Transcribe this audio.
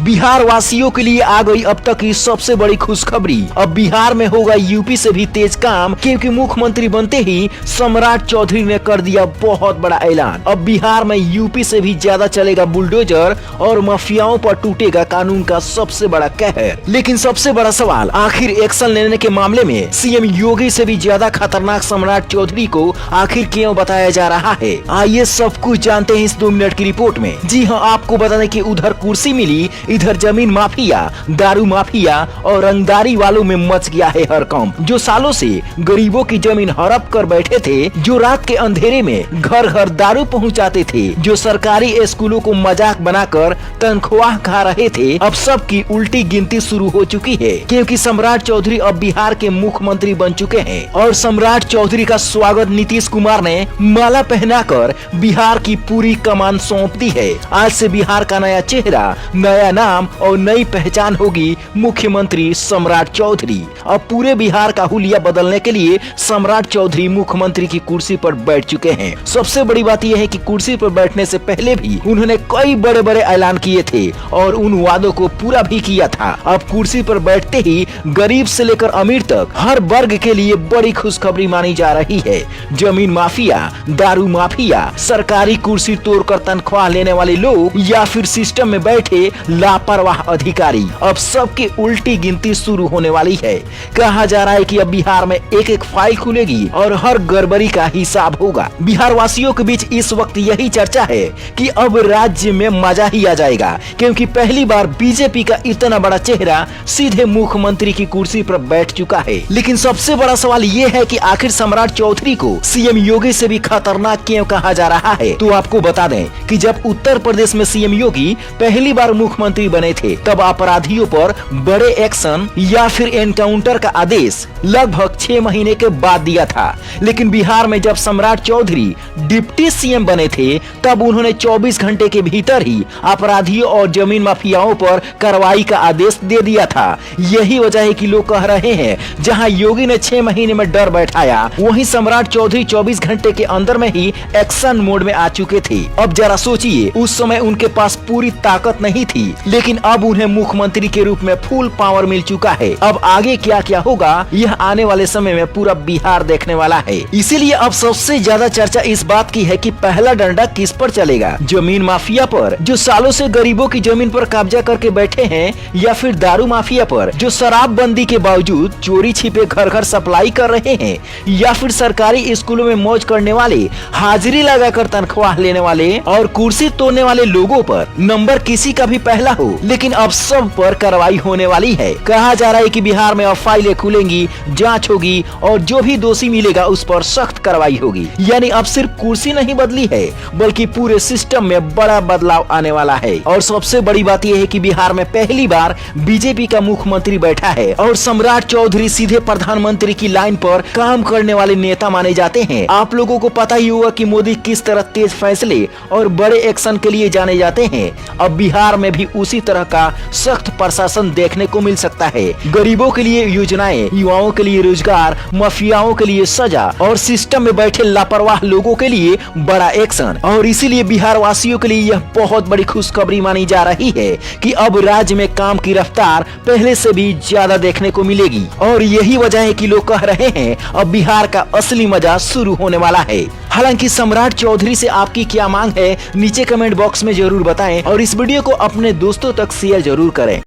बिहार वासियों के लिए आ गई अब तक की सबसे बड़ी खुशखबरी। अब बिहार में होगा यूपी से भी तेज काम, क्योंकि मुख्यमंत्री बनते ही सम्राट चौधरी ने कर दिया बहुत बड़ा ऐलान। अब बिहार में यूपी से भी ज्यादा चलेगा बुलडोजर और माफियाओं पर टूटेगा कानून का सबसे बड़ा कहर। लेकिन सबसे बड़ा सवाल, आखिर एक्शन लेने के मामले में सीएम योगी से भी ज्यादा खतरनाक सम्राट चौधरी को आखिर क्यों बताया जा रहा है? आइए सब कुछ जानते हैं इस 2 मिनट की रिपोर्ट में। जी हाँ, आपको बता दें कि उधर कुर्सी मिली, इधर जमीन माफिया, दारू माफिया और रंगदारी वालों में मच गया है हड़कंप। जो सालों से गरीबों की जमीन हड़प कर बैठे थे, जो रात के अंधेरे में घर घर दारू पहुंचाते थे, जो सरकारी स्कूलों को मजाक बनाकर तनख्वाह खा रहे थे, अब सब की उल्टी गिनती शुरू हो चुकी है, क्योंकि सम्राट चौधरी अब बिहार के मुख्यमंत्री बन चुके हैं। और सम्राट चौधरी का स्वागत नीतीश कुमार ने माला पहनाकर बिहार की पूरी कमान सौंप दी है। आज से बिहार का नया चेहरा, नया नाम और नई पहचान होगी मुख्यमंत्री सम्राट चौधरी। अब पूरे बिहार का हुलिया बदलने के लिए सम्राट चौधरी मुख्यमंत्री की कुर्सी पर बैठ चुके हैं। सबसे बड़ी बात यह है कि कुर्सी पर बैठने से पहले भी उन्होंने कई बड़े बड़े ऐलान किए थे और उन वादों को पूरा भी किया था। अब कुर्सी पर बैठते ही गरीब से लेकर अमीर तक हर वर्ग के लिए बड़ी खुशखबरी मानी जा रही है। जमीन माफिया, दारू माफिया, सरकारी कुर्सी तोड़कर तनख्वाह लेने वाले लोग या फिर सिस्टम में बैठे लापरवाह अधिकारी, अब सबकी उल्टी गिनती शुरू होने वाली है। कहा जा रहा है कि अब बिहार में एक एक फाइल खुलेगी और हर गड़बड़ी का हिसाब होगा। बिहार वासियों के बीच इस वक्त यही चर्चा है कि अब राज्य में मजा ही आ जाएगा, क्योंकि पहली बार बीजेपी का इतना बड़ा चेहरा सीधे मुख्यमंत्री की कुर्सी पर बैठ चुका है। लेकिन सबसे बड़ा सवाल ये है कि आखिर सम्राट चौधरी को सीएम योगी से भी खतरनाक क्यों कहा जा रहा है? तो आपको बता दें कि जब उत्तर प्रदेश में सीएम योगी पहली बार मुख्यमंत्री बने थे, तब अपराधियों पर बड़े एक्शन या फिर एनकाउंटर का आदेश लगभग 6 महीने के बाद दिया था। लेकिन बिहार में जब सम्राट चौधरी डिप्टी सीएम बने थे, तब उन्होंने 24 घंटे के भीतर ही अपराधियों और जमीन माफियाओं पर कार्रवाई का आदेश दे दिया था। यही वजह है कि लोग कह रहे हैं, जहां योगी ने 6 महीने में डर बैठाया, वहीं सम्राट चौधरी 24 घंटे के अंदर में ही एक्शन मोड में आ चुके थे। अब जरा सोचिए, उस समय उनके पास पूरी ताकत नहीं थी, लेकिन अब उन्हें मुख्यमंत्री के रूप में फुल पावर मिल चुका है। अब आगे क्या क्या होगा, यह आने वाले समय में पूरा बिहार देखने वाला है। इसीलिए अब सबसे ज्यादा चर्चा इस बात की है कि पहला डंडा किस पर चलेगा, जमीन माफिया पर जो सालों से गरीबों की जमीन पर कब्जा करके बैठे हैं, या फिर दारू माफिया पर जो शराबबंदी के बावजूद चोरी छिपे घर घर सप्लाई कर रहे हैं, या फिर सरकारी स्कूलों में मौज करने वाले, हाजिरी लगाकर तनख्वाह लेने वाले और कुर्सी तोड़ने वाले लोगों पर। नंबर किसी का भी पहला हो, लेकिन अब सब पर कार्रवाई होने वाली है। कहा जा रहा है कि बिहार में अब फाइलें खुलेंगी, जांच होगी और जो भी दोषी मिलेगा उस पर सख्त कार्रवाई होगी। यानी अब सिर्फ कुर्सी नहीं बदली है, बल्कि पूरे सिस्टम में बड़ा बदलाव आने वाला है। और सबसे बड़ी बात यह है कि बिहार में पहली बार बीजेपी का मुख्यमंत्री बैठा है और सम्राट चौधरी सीधे प्रधानमंत्री की लाइन पर काम करने वाले नेता माने जाते हैं। आप लोगों को पता ही होगा कि मोदी किस तरह तेज फैसले और बड़े एक्शन के लिए जाने जाते हैं। अब बिहार में भी उसी तरह का सख्त प्रशासन देखने को मिल सकता है। गरीबों के लिए योजनाएं, युवाओं के लिए रोजगार, माफियाओं के लिए सजा और सिस्टम में बैठे लापरवाह लोगों के लिए बड़ा एक्शन। और इसीलिए बिहार वासियों के लिए यह बहुत बड़ी खुशखबरी मानी जा रही है कि अब राज्य में काम की रफ्तार पहले से भी ज्यादा देखने को मिलेगी। और यही वजह है कि लोग कह रहे हैं, अब बिहार का असली मजा शुरू होने वाला है। हालांकि सम्राट चौधरी से आपकी क्या मांग है, नीचे कमेंट बॉक्स में जरूर बताएं और इस वीडियो को अपने दोस्तों तक शेयर जरूर करें।